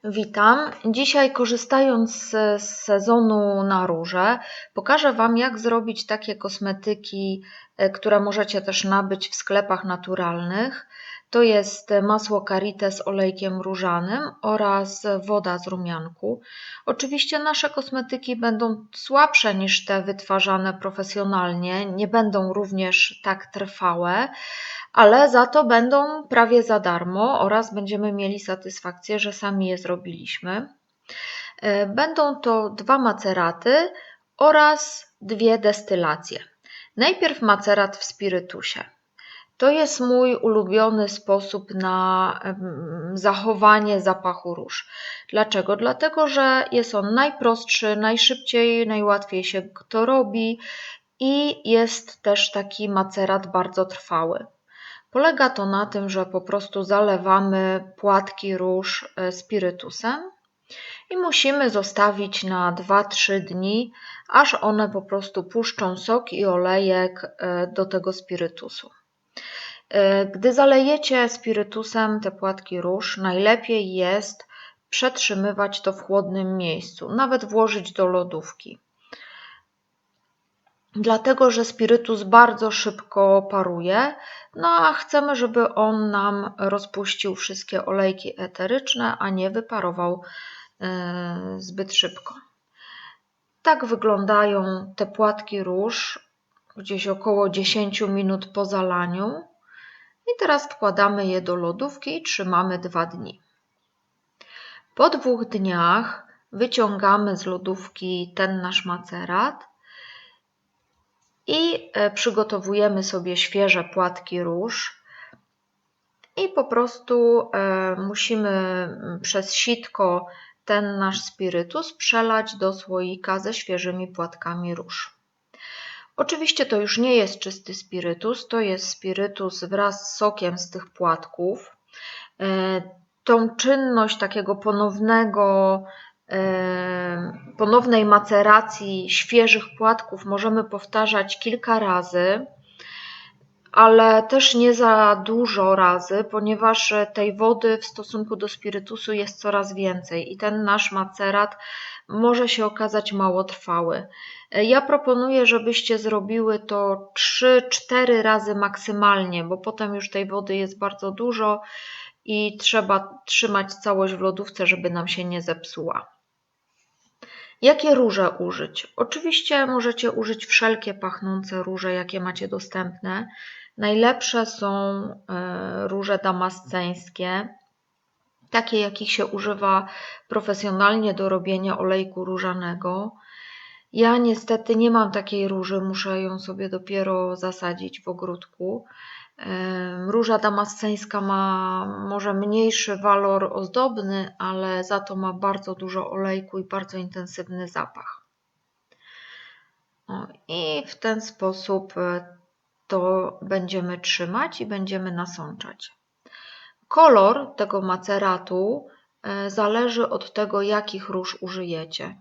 Witam. Dzisiaj, korzystając z sezonu na róże, pokażę Wam, jak zrobić takie kosmetyki, które możecie też nabyć w sklepach naturalnych. To jest masło karité z olejkiem różanym oraz woda z rumianku. Oczywiście nasze kosmetyki będą słabsze niż te wytwarzane profesjonalnie, nie będą również tak trwałe, ale za to będą prawie za darmo oraz będziemy mieli satysfakcję, że sami je zrobiliśmy. Będą to 2 maceraty oraz 2 destylacje. Najpierw macerat w spirytusie. To jest mój ulubiony sposób na zachowanie zapachu róż. Dlaczego? Dlatego, że jest on najprostszy, najszybciej, najłatwiej się to robi i jest też taki macerat bardzo trwały. Polega to na tym, że po prostu zalewamy płatki róż spirytusem i musimy zostawić na 2-3 dni, aż one po prostu puszczą sok i olejek do tego spirytusu. Gdy zalejecie spirytusem te płatki róż, najlepiej jest przetrzymywać to w chłodnym miejscu, nawet włożyć do lodówki. Dlatego, że spirytus bardzo szybko paruje, no a chcemy, żeby on nam rozpuścił wszystkie olejki eteryczne, a nie wyparował zbyt szybko. Tak wyglądają te płatki róż gdzieś około 10 minut po zalaniu. I teraz wkładamy je do lodówki i trzymamy 2 dni. Po 2 dniach wyciągamy z lodówki ten nasz macerat i przygotowujemy sobie świeże płatki róż i po prostu musimy przez sitko ten nasz spirytus przelać do słoika ze świeżymi płatkami róż. Oczywiście to już nie jest czysty spirytus, to jest spirytus wraz z sokiem z tych płatków. Tą czynność takiego ponownej maceracji świeżych płatków możemy powtarzać kilka razy, ale też nie za dużo razy, ponieważ tej wody w stosunku do spirytusu jest coraz więcej i ten nasz macerat może się okazać mało trwały. Ja proponuję, żebyście zrobiły to 3-4 razy maksymalnie, bo potem już tej wody jest bardzo dużo i trzeba trzymać całość w lodówce, żeby nam się nie zepsuła. Jakie róże użyć? Oczywiście możecie użyć wszelkie pachnące róże, jakie macie dostępne. Najlepsze są róże damasceńskie, takie jakich się używa profesjonalnie do robienia olejku różanego. Ja niestety nie mam takiej róży, muszę ją sobie dopiero zasadzić w ogródku. Róża damasceńska ma może mniejszy walor ozdobny, ale za to ma bardzo dużo olejku i bardzo intensywny zapach. I w ten sposób to będziemy trzymać i będziemy nasączać. Kolor tego maceratu zależy od tego, jakich róż użyjecie.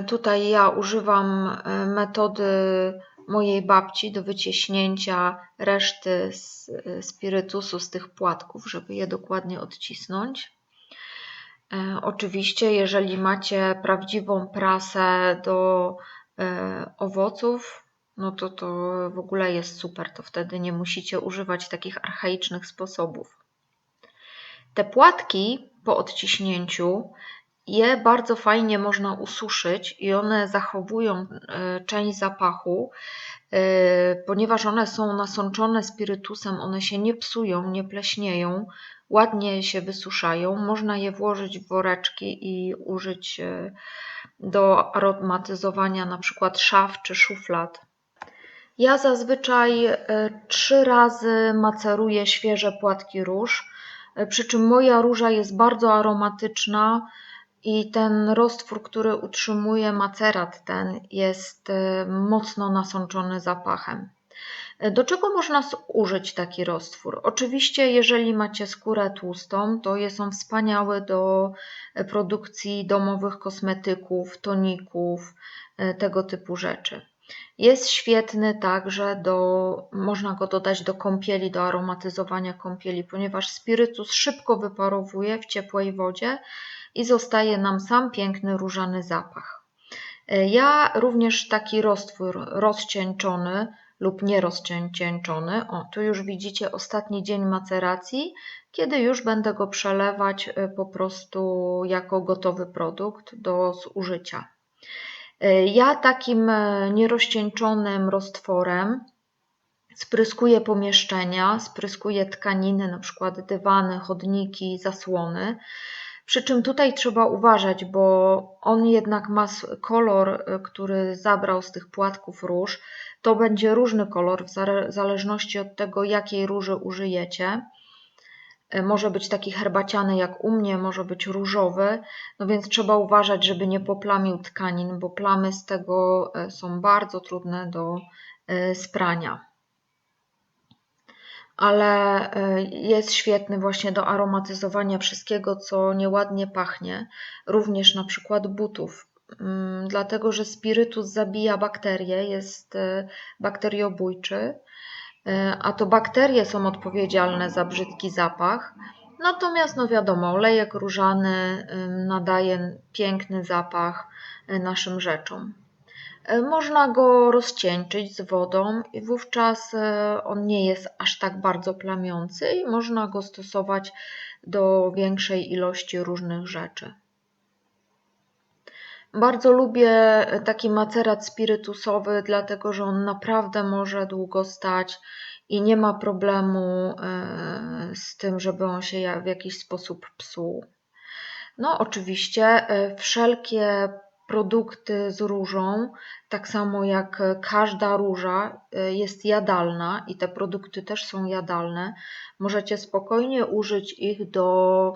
Tutaj ja używam metody mojej babci do wyciśnięcia reszty spirytusu z tych płatków, żeby je dokładnie odcisnąć. Oczywiście, jeżeli macie prawdziwą prasę do owoców, no to w ogóle jest super, to wtedy nie musicie używać takich archaicznych sposobów. Te płatki po odciśnięciu je bardzo fajnie można ususzyć i one zachowują część zapachu, ponieważ one są nasączone spirytusem, one się nie psują, nie pleśnieją, ładnie się wysuszają. Można je włożyć w woreczki i użyć do aromatyzowania na przykład szaf czy szuflad. Ja zazwyczaj 3 razy maceruję świeże płatki róż, przy czym moja róża jest bardzo aromatyczna i ten roztwór, który utrzymuje macerat ten, jest mocno nasączony zapachem. Do czego można użyć taki roztwór? Oczywiście, jeżeli macie skórę tłustą, to jest on wspaniały do produkcji domowych kosmetyków, toników, tego typu rzeczy. Jest świetny także można go dodać do kąpieli, do aromatyzowania kąpieli, ponieważ spirytus szybko wyparowuje w ciepłej wodzie i zostaje nam sam piękny różany zapach. Ja również taki roztwór rozcieńczony lub nierozcieńczony, tu już widzicie ostatni dzień maceracji, kiedy już będę go przelewać po prostu jako gotowy produkt do zużycia. Ja takim nierozcieńczonym roztworem spryskuję pomieszczenia, spryskuję tkaniny, na przykład dywany, chodniki, zasłony. Przy czym tutaj trzeba uważać, bo on jednak ma kolor, który zabrał z tych płatków róż. To będzie różny kolor w zależności od tego, jakiej róży użyjecie. Może być taki herbaciany jak u mnie, może być różowy, no więc trzeba uważać, żeby nie poplamił tkanin, bo plamy z tego są bardzo trudne do sprania. Ale jest świetny właśnie do aromatyzowania wszystkiego, co nieładnie pachnie, również na przykład butów, dlatego że spirytus zabija bakterie, jest bakteriobójczy, a to bakterie są odpowiedzialne za brzydki zapach. Natomiast no wiadomo, olejek różany nadaje piękny zapach naszym rzeczom. Można go rozcieńczyć z wodą i wówczas on nie jest aż tak bardzo plamiący i można go stosować do większej ilości różnych rzeczy. Bardzo lubię taki macerat spirytusowy, dlatego że on naprawdę może długo stać i nie ma problemu z tym, żeby on się w jakiś sposób psuł. No oczywiście wszelkie produkty z różą, tak samo jak każda róża jest jadalna i te produkty też są jadalne. Możecie spokojnie użyć ich do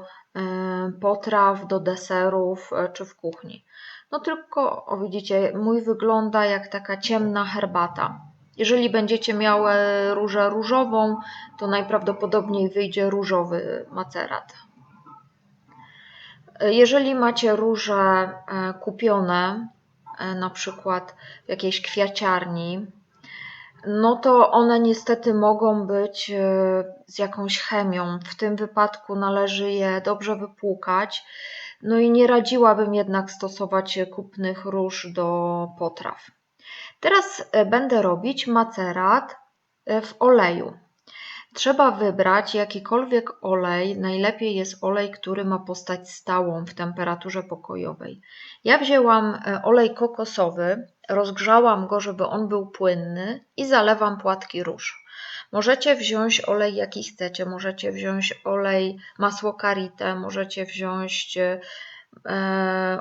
potraw, do deserów czy w kuchni. No tylko, widzicie, mój wygląda jak taka ciemna herbata. Jeżeli będziecie miały różę różową, to najprawdopodobniej wyjdzie różowy macerat. Jeżeli macie róże kupione, na przykład w jakiejś kwiaciarni, no to one niestety mogą być z jakąś chemią. W tym wypadku należy je dobrze wypłukać. No i nie radziłabym jednak stosować kupnych róż do potraw. Teraz będę robić macerat w oleju. Trzeba wybrać jakikolwiek olej, najlepiej jest olej, który ma postać stałą w temperaturze pokojowej. Ja wzięłam olej kokosowy, rozgrzałam go, żeby on był płynny i zalewam płatki róż. Możecie wziąć olej jaki chcecie, możecie wziąć olej masło karité, możecie wziąć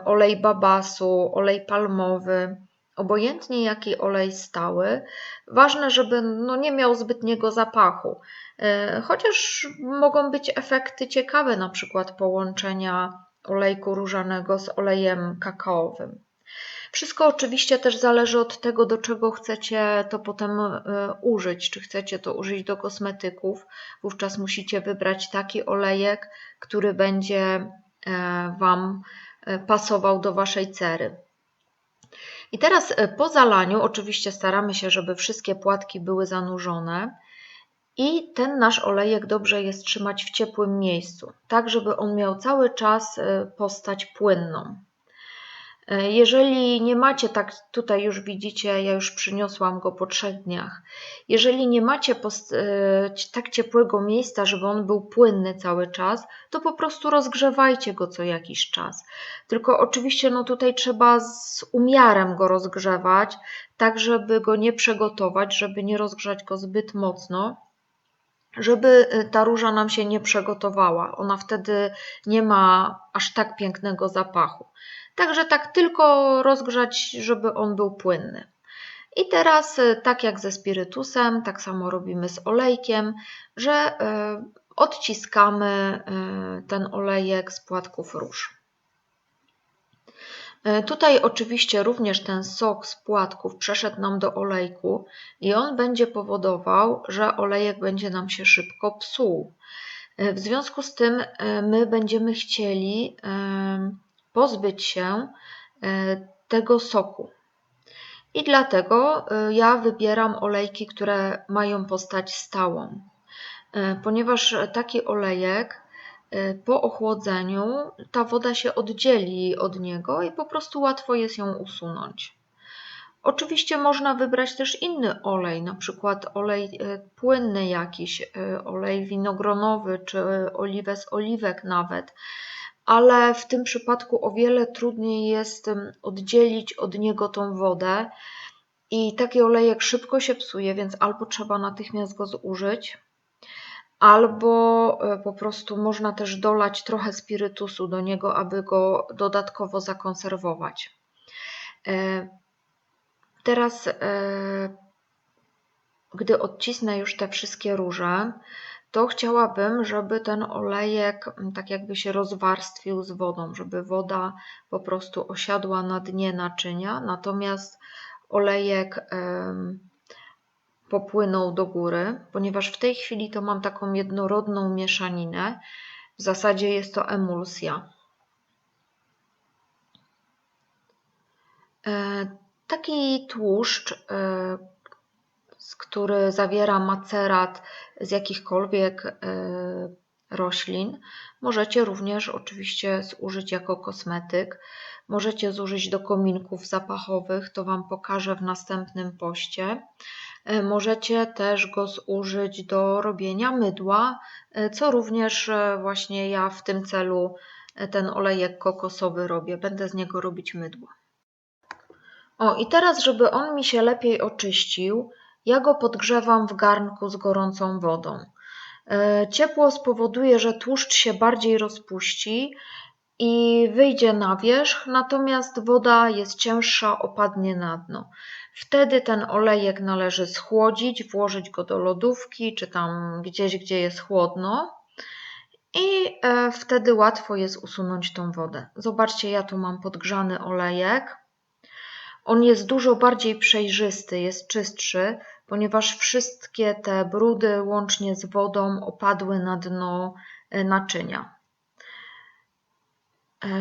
olej babasu, olej palmowy, obojętnie jaki olej stały. Ważne, żeby nie miał zbytniego zapachu. Chociaż mogą być efekty ciekawe, na przykład połączenia olejku różanego z olejem kakaowym. Wszystko oczywiście też zależy od tego, do czego chcecie to potem użyć. Czy chcecie to użyć do kosmetyków, wówczas musicie wybrać taki olejek, który będzie Wam pasował do Waszej cery. I teraz po zalaniu oczywiście staramy się, żeby wszystkie płatki były zanurzone i ten nasz olejek dobrze jest trzymać w ciepłym miejscu, tak żeby on miał cały czas postać płynną. Jeżeli nie macie, tak tutaj już widzicie, ja już przyniosłam go po 3 dniach. Jeżeli nie macie tak ciepłego miejsca, żeby on był płynny cały czas, to po prostu rozgrzewajcie go co jakiś czas. Tylko oczywiście tutaj trzeba z umiarem go rozgrzewać, tak żeby go nie przegotować, żeby nie rozgrzać go zbyt mocno, żeby ta róża nam się nie przegotowała. Ona wtedy nie ma aż tak pięknego zapachu. Także tak tylko rozgrzać, żeby on był płynny. I teraz tak jak ze spirytusem, tak samo robimy z olejkiem, że odciskamy ten olejek z płatków róż. Tutaj oczywiście również ten sok z płatków przeszedł nam do olejku i on będzie powodował, że olejek będzie nam się szybko psuł. W związku z tym my będziemy chcieli pozbyć się tego soku. I dlatego ja wybieram olejki, które mają postać stałą, ponieważ taki olejek po ochłodzeniu ta woda się oddzieli od niego i po prostu łatwo jest ją usunąć. Oczywiście można wybrać też inny olej, na przykład olej płynny jakiś, olej winogronowy czy oliwę z oliwek nawet, ale w tym przypadku o wiele trudniej jest oddzielić od niego tą wodę i taki olejek szybko się psuje, więc albo trzeba natychmiast go zużyć, albo po prostu można też dolać trochę spirytusu do niego, aby go dodatkowo zakonserwować. Teraz, gdy odcisnę już te wszystkie róże, to chciałabym, żeby ten olejek tak jakby się rozwarstwił z wodą, żeby woda po prostu osiadła na dnie naczynia, natomiast olejek popłynął do góry, ponieważ w tej chwili to mam taką jednorodną mieszaninę. W zasadzie jest to emulsja. Taki tłuszcz, który zawiera macerat z jakichkolwiek roślin, możecie również oczywiście zużyć jako kosmetyk. Możecie zużyć do kominków zapachowych, to Wam pokażę w następnym poście. Możecie też go zużyć do robienia mydła, co również właśnie ja w tym celu ten olejek kokosowy robię. Będę z niego robić mydło. I teraz, żeby on mi się lepiej oczyścił, ja go podgrzewam w garnku z gorącą wodą. Ciepło spowoduje, że tłuszcz się bardziej rozpuści i wyjdzie na wierzch, natomiast woda jest cięższa, opadnie na dno. Wtedy ten olejek należy schłodzić, włożyć go do lodówki, czy tam gdzieś, gdzie jest chłodno i wtedy łatwo jest usunąć tą wodę. Zobaczcie, ja tu mam podgrzany olejek. On jest dużo bardziej przejrzysty, jest czystszy, ponieważ wszystkie te brudy łącznie z wodą opadły na dno naczynia.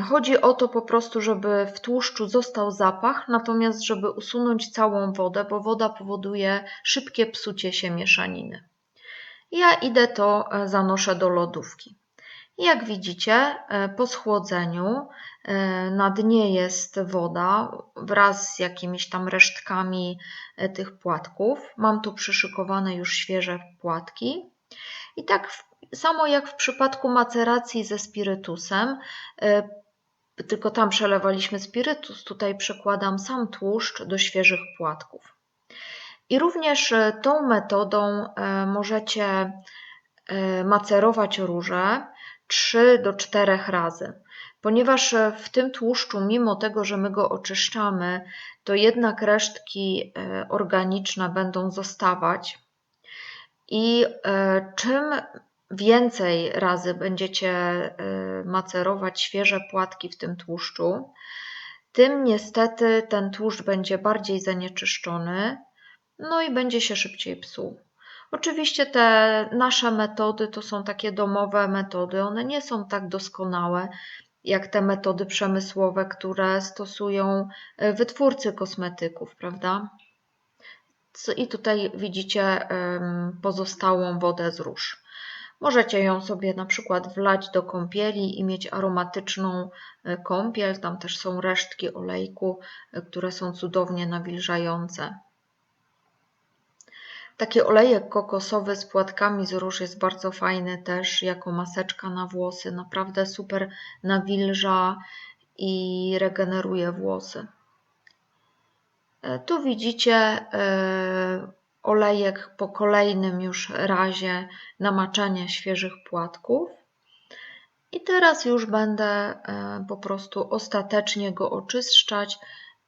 Chodzi o to po prostu, żeby w tłuszczu został zapach, natomiast żeby usunąć całą wodę, bo woda powoduje szybkie psucie się mieszaniny. Ja idę to zanoszę do lodówki. Jak widzicie, po schłodzeniu na dnie jest woda wraz z jakimiś tam resztkami tych płatków. Mam tu przyszykowane już świeże płatki. I tak samo jak w przypadku maceracji ze spirytusem, tylko tam przelewaliśmy spirytus, tutaj przekładam sam tłuszcz do świeżych płatków. I również tą metodą możecie macerować róże 3 do 4 razy, ponieważ w tym tłuszczu, mimo tego, że my go oczyszczamy, to jednak resztki organiczne będą zostawać i czym więcej razy będziecie macerować świeże płatki w tym tłuszczu, tym niestety ten tłuszcz będzie bardziej zanieczyszczony, no i będzie się szybciej psuł. Oczywiście te nasze metody to są takie domowe metody, one nie są tak doskonałe jak te metody przemysłowe, które stosują wytwórcy kosmetyków, prawda? I tutaj widzicie pozostałą wodę z róż. Możecie ją sobie na przykład wlać do kąpieli i mieć aromatyczną kąpiel. Tam też są resztki olejku, które są cudownie nawilżające. Taki olejek kokosowy z płatkami z róż jest bardzo fajny też jako maseczka na włosy. Naprawdę super nawilża i regeneruje włosy. Tu widzicie olejek po kolejnym już razie namaczania świeżych płatków. I teraz już będę po prostu ostatecznie go oczyszczać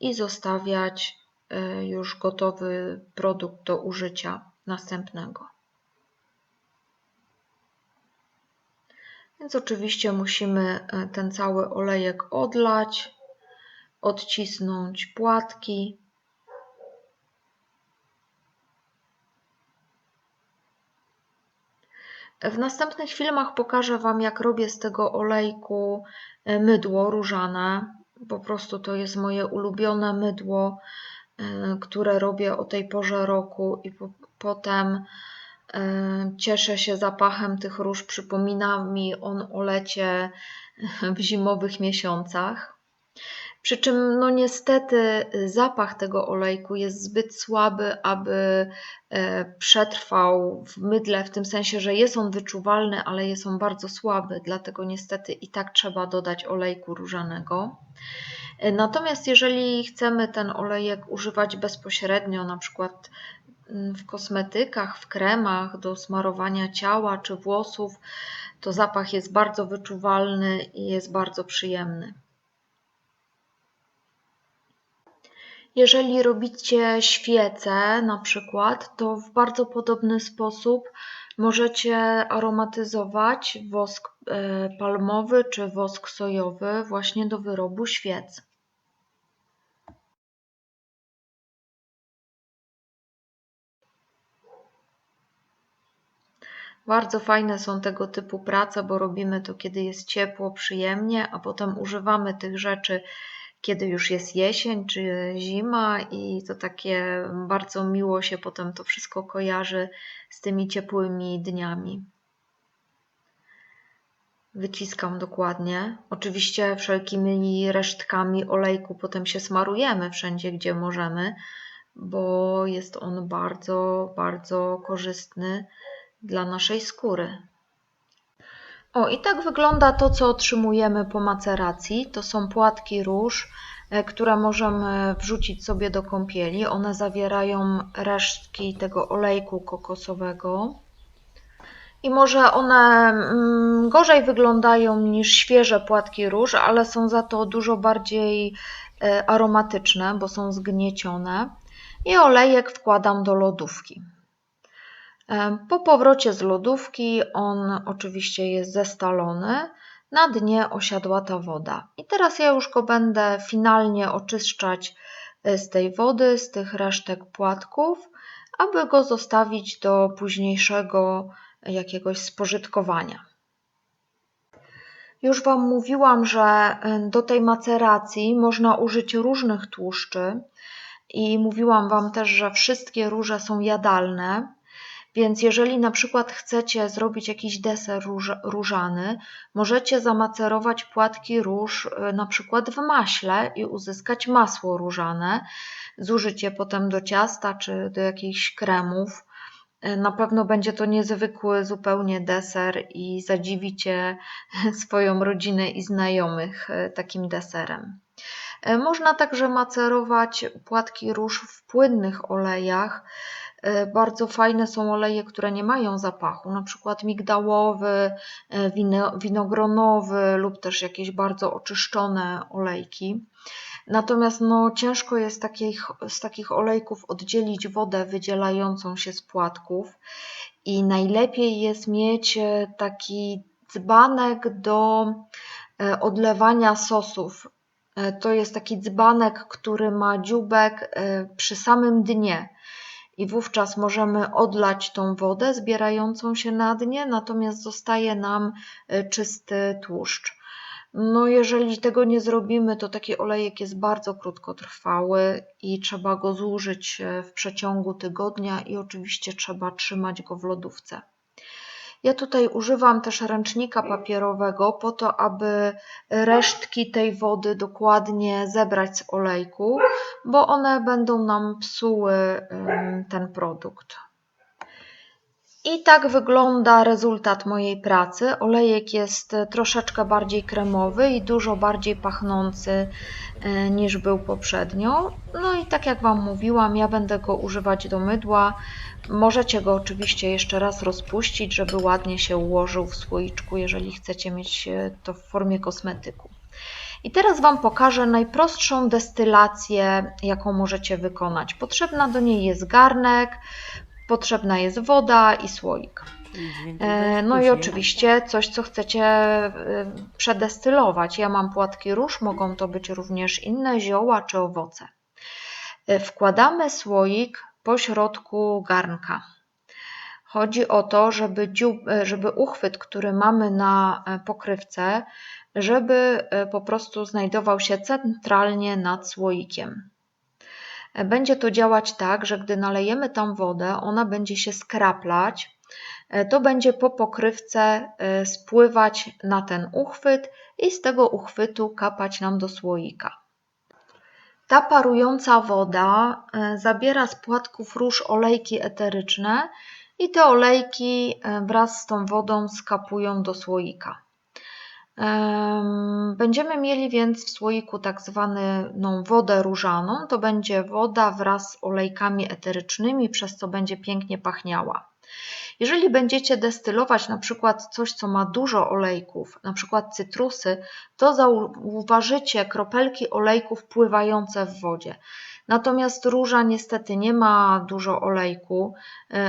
i zostawiać już gotowy produkt do użycia następnego. Więc oczywiście musimy ten cały olejek odlać, odcisnąć płatki. W następnych filmach pokażę Wam, jak robię z tego olejku mydło różane. Po prostu to jest moje ulubione mydło. które robię o tej porze roku i potem cieszę się zapachem tych róż, przypomina mi on o lecie w zimowych miesiącach. Przy czym no niestety zapach tego olejku jest zbyt słaby, aby przetrwał w mydle, w tym sensie, że jest on wyczuwalny, ale jest on bardzo słaby, dlatego niestety i tak trzeba dodać olejku różanego. Natomiast jeżeli chcemy ten olejek używać bezpośrednio, na przykład w kosmetykach, w kremach do smarowania ciała czy włosów, to zapach jest bardzo wyczuwalny i jest bardzo przyjemny. Jeżeli robicie świece na przykład, to w bardzo podobny sposób możecie aromatyzować wosk palmowy czy wosk sojowy właśnie do wyrobu świec. Bardzo fajne są tego typu prace, bo robimy to, kiedy jest ciepło, przyjemnie, a potem używamy tych rzeczy, kiedy już jest jesień czy zima i to takie bardzo miło się potem to wszystko kojarzy z tymi ciepłymi dniami. Wyciskam dokładnie. Oczywiście wszelkimi resztkami olejku potem się smarujemy wszędzie, gdzie możemy, bo jest on bardzo, bardzo korzystny dla naszej skóry. O, i tak wygląda to, co otrzymujemy po maceracji. To są płatki róż, które możemy wrzucić sobie do kąpieli. One zawierają resztki tego olejku kokosowego. I może one gorzej wyglądają niż świeże płatki róż, ale są za to dużo bardziej aromatyczne, bo są zgniecione. I olejek wkładam do lodówki. Po powrocie z lodówki on oczywiście jest zestalony, na dnie osiadła ta woda. I teraz ja już go będę finalnie oczyszczać z tej wody, z tych resztek płatków, aby go zostawić do późniejszego jakiegoś spożytkowania. Już Wam mówiłam, że do tej maceracji można użyć różnych tłuszczy i mówiłam Wam też, że wszystkie róże są jadalne. Więc jeżeli na przykład chcecie zrobić jakiś deser różany, możecie zamacerować płatki róż na przykład w maśle i uzyskać masło różane. Zużyć je potem do ciasta czy do jakichś kremów. Na pewno będzie to niezwykły zupełnie deser i zadziwicie swoją rodzinę i znajomych takim deserem. Można także macerować płatki róż w płynnych olejach. Bardzo fajne są oleje, które nie mają zapachu, na przykład migdałowy, winogronowy lub też jakieś bardzo oczyszczone olejki. Natomiast ciężko jest z takich olejków oddzielić wodę wydzielającą się z płatków i najlepiej jest mieć taki dzbanek do odlewania sosów. To jest taki dzbanek, który ma dzióbek przy samym dnie. I wówczas możemy odlać tą wodę zbierającą się na dnie, natomiast zostaje nam czysty tłuszcz. Jeżeli tego nie zrobimy, to taki olejek jest bardzo krótkotrwały i trzeba go zużyć w przeciągu tygodnia i oczywiście trzeba trzymać go w lodówce. Ja tutaj używam też ręcznika papierowego po to, aby resztki tej wody dokładnie zebrać z olejku, bo one będą nam psuły ten produkt. I tak wygląda rezultat mojej pracy. Olejek jest troszeczkę bardziej kremowy i dużo bardziej pachnący niż był poprzednio. I tak jak Wam mówiłam, ja będę go używać do mydła. Możecie go oczywiście jeszcze raz rozpuścić, żeby ładnie się ułożył w słoiczku, jeżeli chcecie mieć to w formie kosmetyku. I teraz Wam pokażę najprostszą destylację, jaką możecie wykonać. Potrzebna do niej jest garnek, potrzebna jest woda i słoik. I oczywiście coś, co chcecie przedestylować. Ja mam płatki róż, mogą to być również inne zioła czy owoce. Wkładamy słoik po środku garnka. Chodzi o to, żeby uchwyt, który mamy na pokrywce, żeby po prostu znajdował się centralnie nad słoikiem. Będzie to działać tak, że gdy nalejemy tam wodę, ona będzie się skraplać. To będzie po pokrywce spływać na ten uchwyt i z tego uchwytu kapać nam do słoika. Ta parująca woda zabiera z płatków róż olejki eteryczne i te olejki wraz z tą wodą skapują do słoika. Będziemy mieli więc w słoiku tak zwaną wodę różaną. To będzie woda wraz z olejkami eterycznymi, przez co będzie pięknie pachniała. Jeżeli będziecie destylować na przykład coś, co ma dużo olejków, na przykład cytrusy, to zauważycie kropelki olejków pływające w wodzie. Natomiast róża niestety nie ma dużo olejku.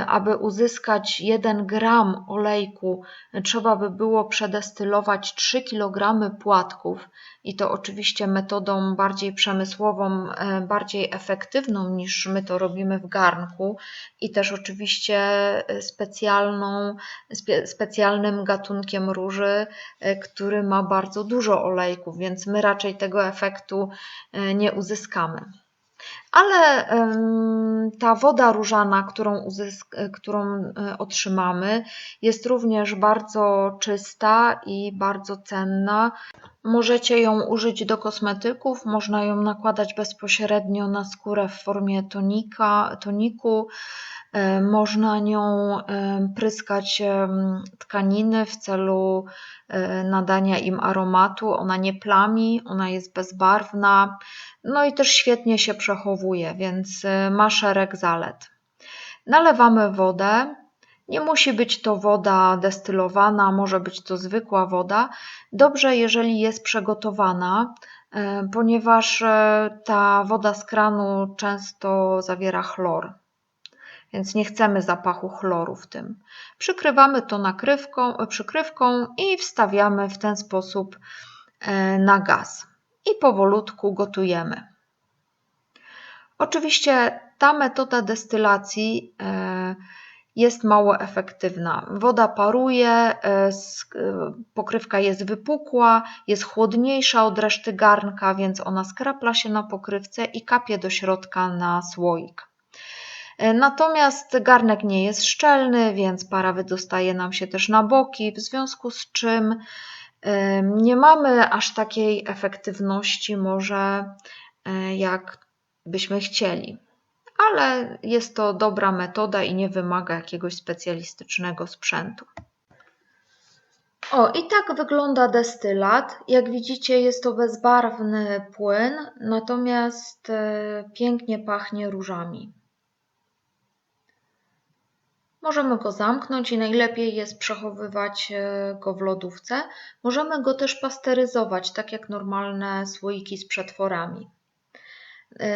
Aby uzyskać 1 gram olejku, trzeba by było przedestylować 3 kg płatków i to oczywiście metodą bardziej przemysłową, bardziej efektywną niż my to robimy w garnku i też oczywiście specjalnym gatunkiem róży, który ma bardzo dużo olejków, więc my raczej tego efektu nie uzyskamy. Ale ta woda różana, którą otrzymamy, jest również bardzo czysta i bardzo cenna. Możecie ją użyć do kosmetyków, można ją nakładać bezpośrednio na skórę w formie toniku, można nią pryskać tkaniny w celu nadania im aromatu. Ona nie plami, ona jest bezbarwna, no i też świetnie się przechowuje, więc ma szereg zalet. Nalewamy wodę. Nie musi być to woda destylowana, może być to zwykła woda. Dobrze, jeżeli jest przygotowana, ponieważ ta woda z kranu często zawiera chlor, więc nie chcemy zapachu chloru w tym. Przykrywamy to przykrywką i wstawiamy w ten sposób na gaz i powolutku gotujemy. Oczywiście ta metoda destylacji jest mało efektywna. Woda paruje, pokrywka jest wypukła, jest chłodniejsza od reszty garnka, więc ona skrapla się na pokrywce i kapie do środka na słoik. Natomiast garnek nie jest szczelny, więc para wydostaje nam się też na boki, w związku z czym nie mamy aż takiej efektywności może jak byśmy chcieli. Ale jest to dobra metoda i nie wymaga jakiegoś specjalistycznego sprzętu. I tak wygląda destylat. Jak widzicie, jest to bezbarwny płyn, natomiast pięknie pachnie różami. Możemy go zamknąć i najlepiej jest przechowywać go w lodówce. Możemy go też pasteryzować, tak jak normalne słoiki z przetworami,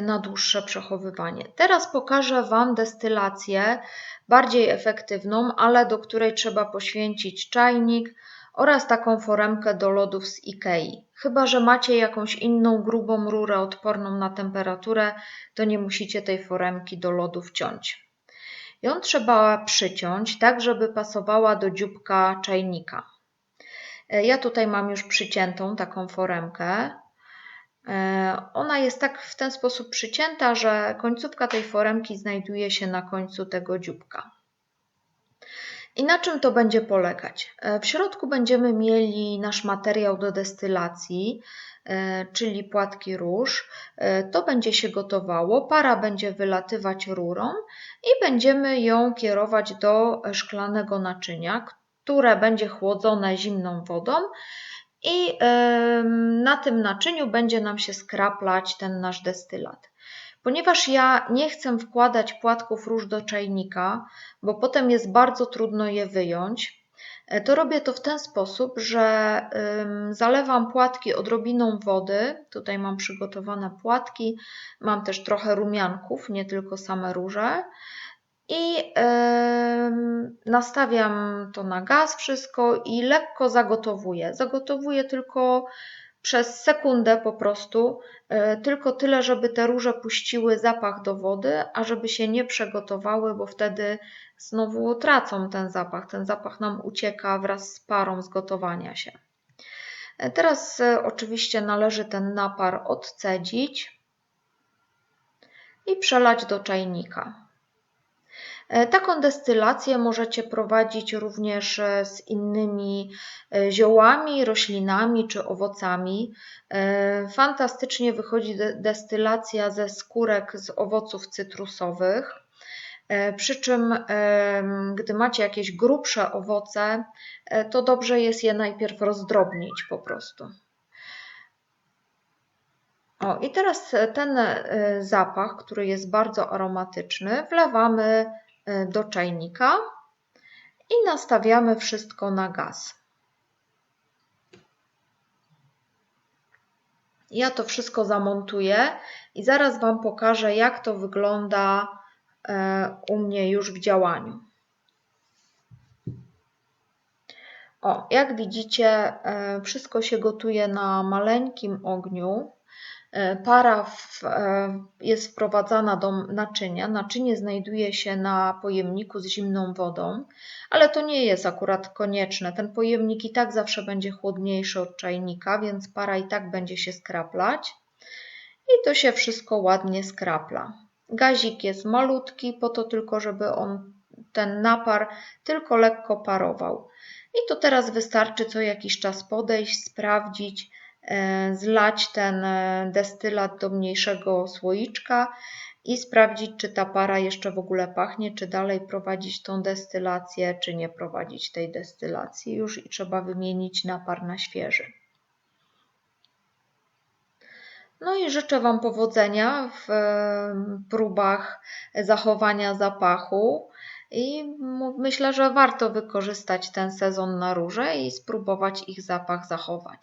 na dłuższe przechowywanie. Teraz pokażę Wam destylację bardziej efektywną, ale do której trzeba poświęcić czajnik oraz taką foremkę do lodów z Ikei. Chyba że macie jakąś inną grubą rurę odporną na temperaturę, to nie musicie tej foremki do lodów ciąć. Ją trzeba przyciąć tak, żeby pasowała do dzióbka czajnika. Ja tutaj mam już przyciętą taką foremkę. Ona jest tak w ten sposób przycięta, że końcówka tej foremki znajduje się na końcu tego dzióbka. I na czym to będzie polegać? W środku będziemy mieli nasz materiał do destylacji, czyli płatki róż. To będzie się gotowało, para będzie wylatywać rurą i będziemy ją kierować do szklanego naczynia, które będzie chłodzone zimną wodą i na tym naczyniu będzie nam się skraplać ten nasz destylat. Ponieważ ja nie chcę wkładać płatków róż do czajnika, bo potem jest bardzo trudno je wyjąć, to robię to w ten sposób, że zalewam płatki odrobiną wody. Tutaj mam przygotowane płatki, mam też trochę rumianków, nie tylko same róże. I nastawiam to na gaz wszystko i lekko zagotowuję. Zagotowuję tylko przez sekundę po prostu, tylko tyle, żeby te róże puściły zapach do wody, a żeby się nie przegotowały, bo wtedy znowu tracą ten zapach. Ten zapach nam ucieka wraz z parą z gotowania się. Teraz oczywiście należy ten napar odcedzić i przelać do czajnika. Taką destylację możecie prowadzić również z innymi ziołami, roślinami czy owocami. Fantastycznie wychodzi destylacja ze skórek z owoców cytrusowych. Przy czym, gdy macie jakieś grubsze owoce, to dobrze jest je najpierw rozdrobnić po prostu. O, i teraz ten zapach, który jest bardzo aromatyczny, wlewamy do czajnika i nastawiamy wszystko na gaz. Ja to wszystko zamontuję i zaraz Wam pokażę, jak to wygląda u mnie już w działaniu. O, jak widzicie, wszystko się gotuje na maleńkim ogniu. Para jest wprowadzana do naczynia. Naczynie znajduje się na pojemniku z zimną wodą, ale to nie jest akurat konieczne. Ten pojemnik i tak zawsze będzie chłodniejszy od czajnika, więc para i tak będzie się skraplać. I to się wszystko ładnie skrapla. Gazik jest malutki, po to tylko, żeby ten napar tylko lekko parował. I to teraz wystarczy co jakiś czas podejść, sprawdzić, zlać ten destylat do mniejszego słoiczka i sprawdzić, czy ta para jeszcze w ogóle pachnie, czy dalej prowadzić tą destylację, czy nie prowadzić tej destylacji już i trzeba wymienić napar na świeży. No i życzę Wam powodzenia w próbach zachowania zapachu i myślę, że warto wykorzystać ten sezon na róże i spróbować ich zapach zachować.